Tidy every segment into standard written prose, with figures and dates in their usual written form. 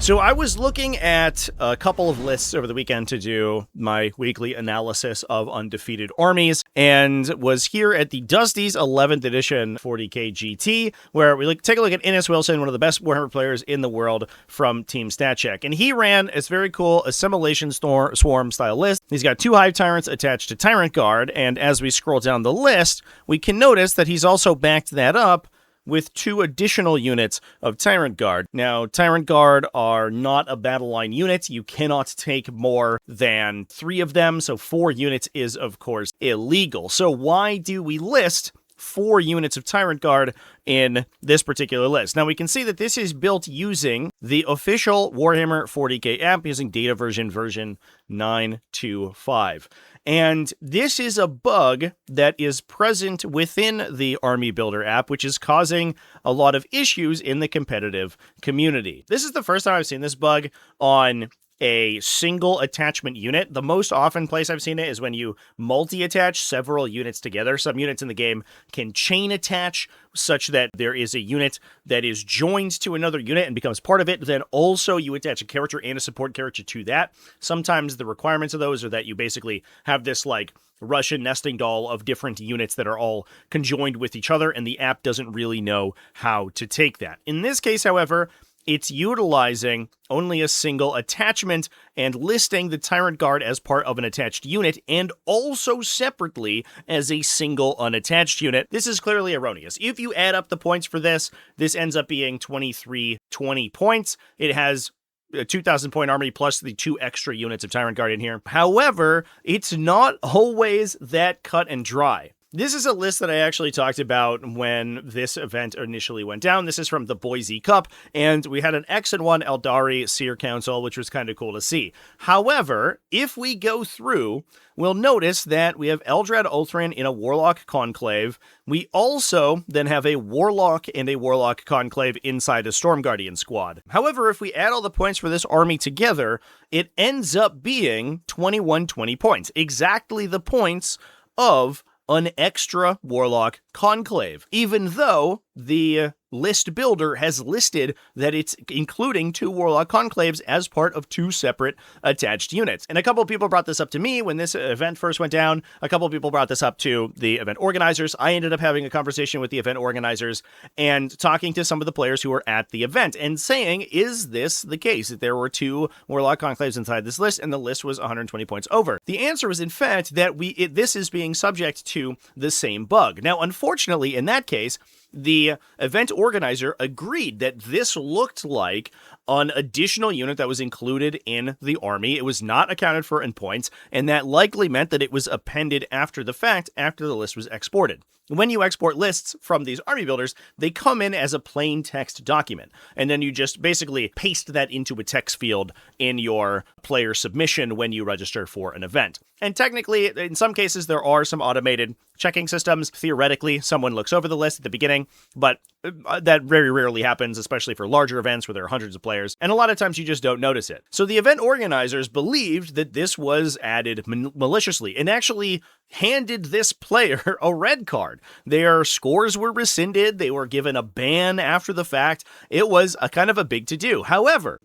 So I was looking at a couple of lists over the weekend to do my weekly analysis of undefeated armies, and was here at the Dusty's 11th edition 40k GT, where we take a look at Innes Wilson, one of the best Warhammer players in the world from Team StatCheck. And he ran this very cool Assimilation Swarm style list. He's got 2 Hive Tyrants attached to Tyrant Guard, and as we scroll down the list, we can notice that he's also backed that up with 2 additional units of Tyrant Guard. Now, Tyrant Guard are not a battle line unit. You cannot take more than 3 of them, so 4 units is, of course, illegal. So why do we list 4 units of Tyrant Guard in this particular list? Now, we can see that this is built using the official Warhammer 40k app using data version 9.2.5. And this is a bug that is present within the Army Builder app, which is causing a lot of issues in the competitive community. This is the first time I've seen this bug on a single attachment unit. The most often place I've seen it is when you multi-attach several units together. Some units in the game can chain attach such that there is a unit that is joined to another unit and becomes part of it. Then also you attach a character and a support character to that. Sometimes the requirements of those are that you basically have this like Russian nesting doll of different units that are all conjoined with each other, and the app doesn't really know how to take that. In this case, however, it's utilizing only a single attachment and listing the Tyrant Guard as part of an attached unit and also separately as a single unattached unit. This is clearly erroneous. If you add up the points for this, this ends up being 2320 points. It has a 2,000 point army plus the 2 extra units of Tyrant Guard in here. However, it's not always that cut and dry. This is a list that I actually talked about when this event initially went down. This is from the Boise Cup, and we had an X and 1 Eldari Seer Council, which was kind of cool to see. However, if we go through, we'll notice that we have Eldrad Ulthran in a Warlock Conclave. We also then have a Warlock and a Warlock Conclave inside a Storm Guardian squad. However, if we add all the points for this army together, it ends up being 2120 points. Exactly the points of an extra Warlock Conclave, even though the list builder has listed that it's including 2 Warlock Conclaves as part of 2 separate attached units. And a couple of people brought this up to me when this event first went down. A couple of people brought this up to the event organizers. I ended up having a conversation with the event organizers and talking to some of the players who were at the event and saying, is this the case? That there were 2 Warlock Conclaves inside this list and the list was 120 points over. The answer was, in fact, that this is being subject to the same bug. Now, unfortunately, in that case, the event organizer agreed that this looked like an additional unit that was included in the army. It was not accounted for in points, and that likely meant that it was appended after the fact, after the list was exported. When you export lists from these army builders, they come in as a plain text document, and then you just basically paste that into a text field in your player submission when you register for an event. And technically, in some cases, there are some automated checking systems. Theoretically, someone looks over the list at the beginning, but that very rarely happens, especially for larger events where there are hundreds of players, and a lot of times you just don't notice it. So the event organizers believed that this was added maliciously and actually handed this player a red card. Their scores were rescinded. They were given a ban after the fact. It was a kind of a big to-do. However,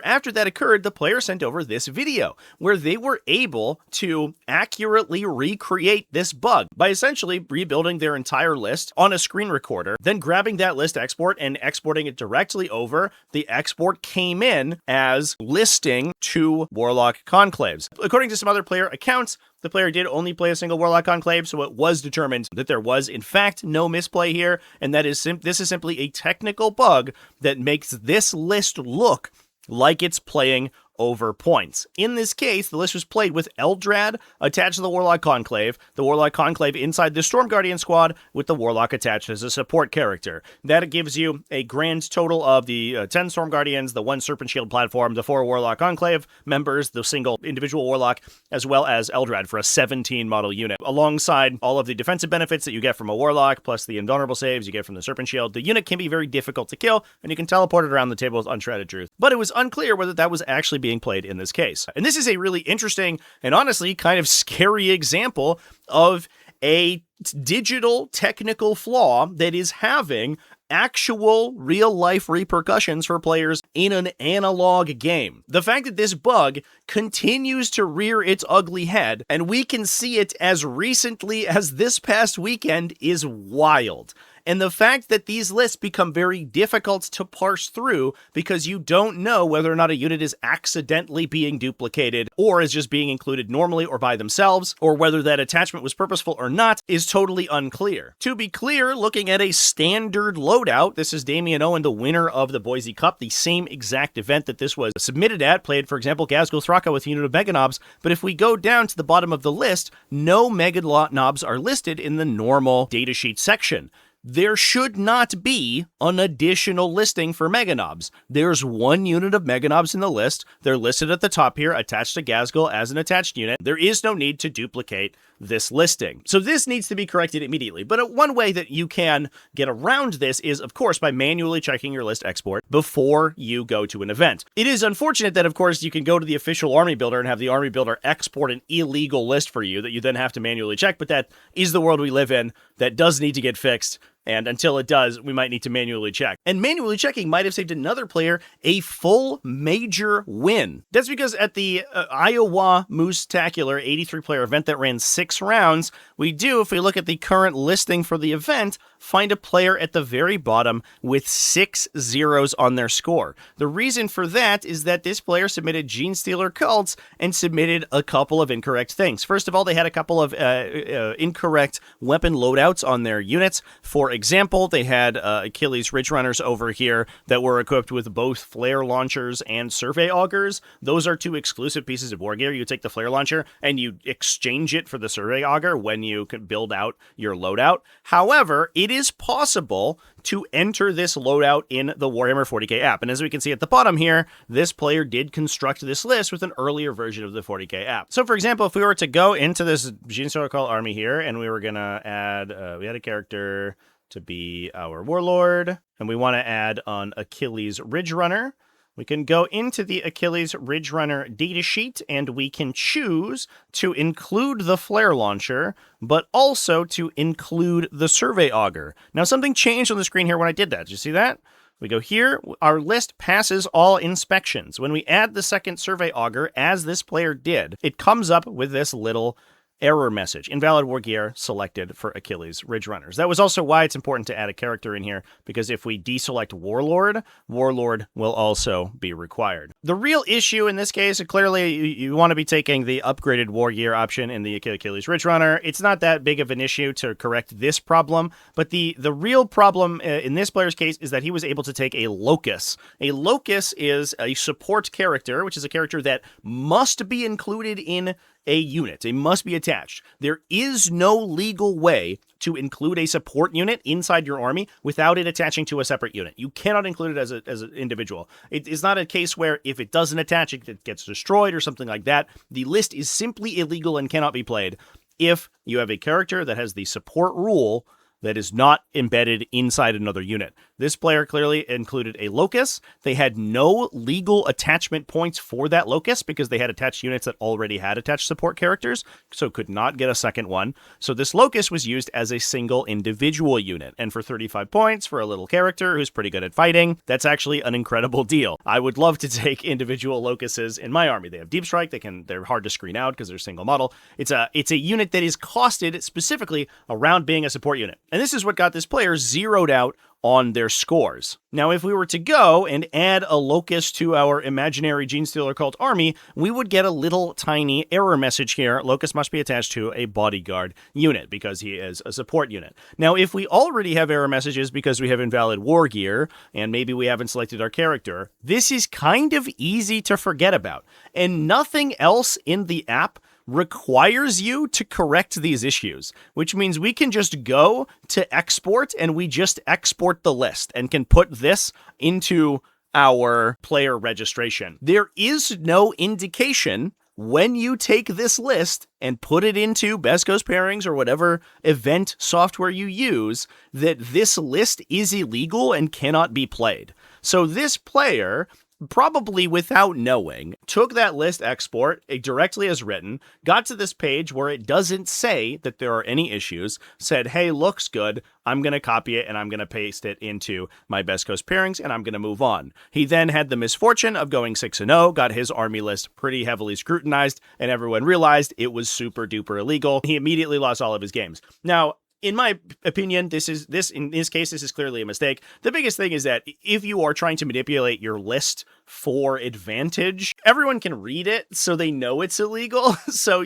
after that occurred, the player sent over this video where they were able to accurately recreate this bug by essentially rebuilding their entire list on a screen recorder, then grabbing that list export and exporting it directly over. The export came in as listing 2 Warlock Conclaves. According to some other player accounts, the player did only play a single Warlock Conclave, so it was determined that there was, in fact, no misplay here, and that is this is simply a technical bug that makes this list look like it's playing over points. In this case, the list was played with Eldrad attached to the Warlock Conclave inside the Storm Guardian squad with the Warlock attached as a support character. That gives you a grand total of the 10 Storm Guardians, the 1 Serpent Shield platform, the 4 Warlock Conclave members, the single individual Warlock, as well as Eldrad for a 17 model unit. Alongside all of the defensive benefits that you get from a Warlock, plus the invulnerable saves you get from the Serpent Shield, the unit can be very difficult to kill, and you can teleport it around the table with Unshredded Truth. But it was unclear whether that was actually being played in this case. And this is a really interesting and honestly kind of scary example of a digital technical flaw that is having actual real-life repercussions for players in an analog game. The fact that this bug continues to rear its ugly head, and we can see it as recently as this past weekend, is wild. And the fact that these lists become very difficult to parse through because you don't know whether or not a unit is accidentally being duplicated or is just being included normally or by themselves, or whether that attachment was purposeful or not, is totally unclear. To be clear, looking at a standard loadout, this is Damian Owen, the winner of the Boise Cup, the same exact event that this was submitted at, played, for example, Gazgul Thraka with a unit of Mega Knobs, but if we go down to the bottom of the list, no Mega Knobs are listed in the normal datasheet section. There should not be an additional listing for Mega Knobs. There's one unit of Mega Knobs in the list. They're listed at the top here, attached to Gazgul as an attached unit. There is no need to duplicate this listing. So this needs to be corrected immediately. But one way that you can get around this is, of course, by manually checking your list export before you go to an event. It is unfortunate that, of course, you can go to the official Army Builder and have the Army Builder export an illegal list for you that you then have to manually check, but that is the world we live in. That does need to get fixed. And until it does, we might need to manually check. And manually checking might have saved another player a full major win. That's because at the Iowa Moose-tacular 83-player event that ran 6 rounds, we do, if we look at the current listing for the event, find a player at the very bottom with 6 zeros on their score. The reason for that is that this player submitted Genestealer cults and submitted a couple of incorrect things. First of all, they had a couple of incorrect weapon loadouts on their units. For example, they had Achilles Ridge Runners over here that were equipped with both flare launchers and survey augers. Those are 2 exclusive pieces of war gear. You take the flare launcher and you exchange it for the survey auger when you can build out your loadout. However, it is possible to enter this loadout in the Warhammer 40k app. And as we can see at the bottom here, this player did construct this list with an earlier version of the 40k app. So for example, if we were to go into this Genestealer army here, and we were going to add, we had a character to be our warlord, and we want to add on Achilles Ridge Runner, we can go into the Achilles Ridge Runner datasheet, and we can choose to include the flare launcher, but also to include the survey auger. Now, something changed on the screen here when I did that. Did you see that? We go here, our list passes all inspections. When we add the second survey auger, as this player did, it comes up with this little error message. Invalid war gear selected for Achilles Ridge Runners. That was also why it's important to add a character in here, because if we deselect Warlord, Warlord will also be required. The real issue in this case, clearly you want to be taking the upgraded war gear option in the Achilles Ridge Runner. It's not that big of an issue to correct this problem, but the real problem in this player's case is that he was able to take a Locus. A Locus is a support character, which is a character that must be included in a unit. It must be attached. There is no legal way to include a support unit inside your army without it attaching to a separate unit. You cannot include it as an individual. It is not a case where if it doesn't attach, it gets destroyed or something like that. The list is simply illegal and cannot be played if you have a character that has the support rule that is not embedded inside another unit. This player clearly included a Locus. They had no legal attachment points for that Locus because they had attached units that already had attached support characters, so could not get a second one. So this Locus was used as a single individual unit. And for 35 points for a little character who's pretty good at fighting, that's actually an incredible deal. I would love to take individual Locuses in my army. They have deep strike. They're hard to screen out because they're single model. It's a unit that is costed specifically around being a support unit. And this is what got this player zeroed out on their scores. Now, if we were to go and add a Locus to our imaginary Genestealer cult army, we would get a little tiny error message here. Locus must be attached to a bodyguard unit because he is a support unit. Now, if we already have error messages because we have invalid war gear and maybe we haven't selected our character, this is kind of easy to forget about. And nothing else in the app requires you to correct these issues, which means we can just go to export and we just export the list and can put this into our player registration. There is no indication when you take this list and put it into Best Coast Pairings or whatever event software you use that this list is illegal and cannot be played. So this player probably without knowing, took that list export directly as written, got to this page where it doesn't say that there are any issues, said, hey, looks good, I'm going to copy it and I'm going to paste it into my Best Coast pairings and I'm going to move on. He then had the misfortune of going 6-0, got his army list pretty heavily scrutinized, and everyone realized it was super duper illegal. He immediately lost all of his games. Now, in my opinion, in this case, this is clearly a mistake. The biggest thing is that if you are trying to manipulate your list for advantage, everyone can read it, so they know it's illegal. So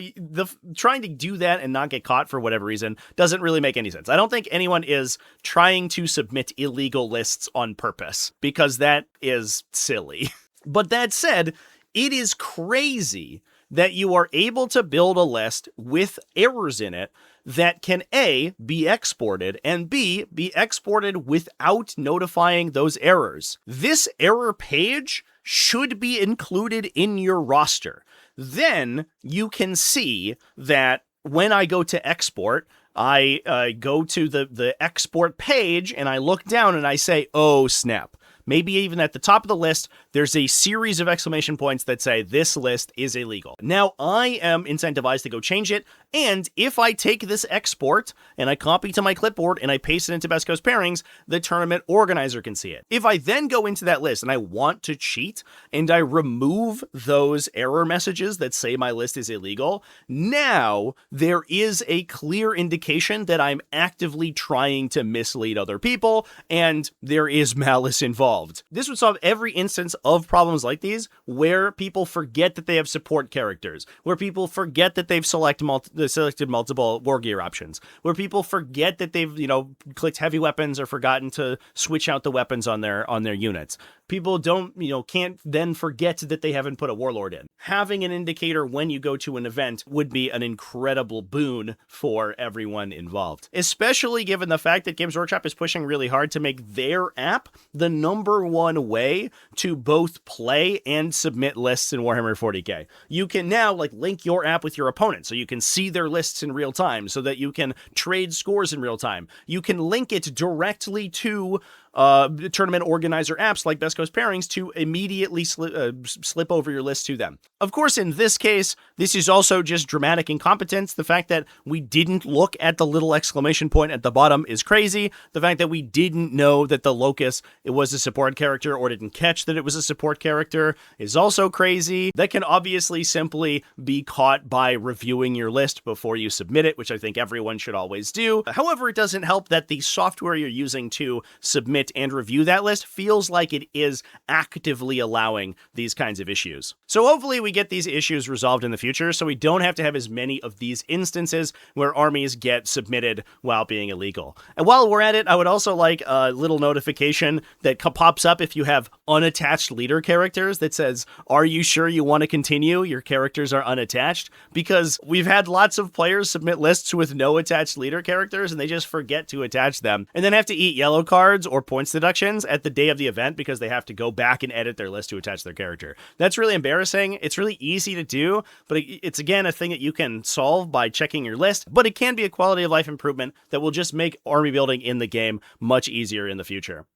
trying to do that and not get caught for whatever reason doesn't really make any sense. I don't think anyone is trying to submit illegal lists on purpose, because that is silly. But that said, it is crazy that you are able to build a list with errors in it that can A, be exported, and B, be exported without notifying those errors. This error page should be included in your roster. Then you can see that when I go to export, I go to the export page and I look down and I say, oh snap. Maybe even at the top of the list, there's a series of exclamation points that say this list is illegal. Now, I am incentivized to go change it, and if I take this export and I copy to my clipboard and I paste it into Best Coast pairings, the tournament organizer can see it. If I then go into that list and I want to cheat and I remove those error messages that say my list is illegal, now there is a clear indication that I'm actively trying to mislead other people and there is malice involved. This would solve every instance of problems like these where people forget that they have support characters, where people forget that they've selected multiple war gear options, where people forget that they've, clicked heavy weapons or forgotten to switch out the weapons on their units. People can't then forget that they haven't put a warlord in. Having an indicator when you go to an event would be an incredible boon for everyone involved, especially given the fact that Games Workshop is pushing really hard to make their app the number one way to both play and submit lists in Warhammer 40k. You can now link your app with your opponent so you can see their lists in real time, so that you can trade scores in real time. You can link it directly to tournament organizer apps like Best Coast Pairings to immediately slip over your list to them. Of course, in this case, this is also just dramatic incompetence. The fact that we didn't look at the little exclamation point at the bottom is crazy. The fact that we didn't know that the Locus, it was a support character, or didn't catch that it was a support character, is also crazy. That can obviously simply be caught by reviewing your list before you submit it, which I think everyone should always do. However, it doesn't help that the software you're using to submit and review that list feels like it is actively allowing these kinds of issues. So hopefully we get these issues resolved in the future so we don't have to have as many of these instances where armies get submitted while being illegal. And while we're at it, I would also like a little notification that pops up if you have unattached leader characters that says, are you sure you want to continue? Your characters are unattached. Because we've had lots of players submit lists with no attached leader characters and they just forget to attach them and then have to eat yellow cards or points deductions at the day of the event because they have to go back and edit their list to attach their character. That's really embarrassing. It's really easy to do, but it's again a thing that you can solve by checking your list, but it can be a quality of life improvement that will just make army building in the game much easier in the future.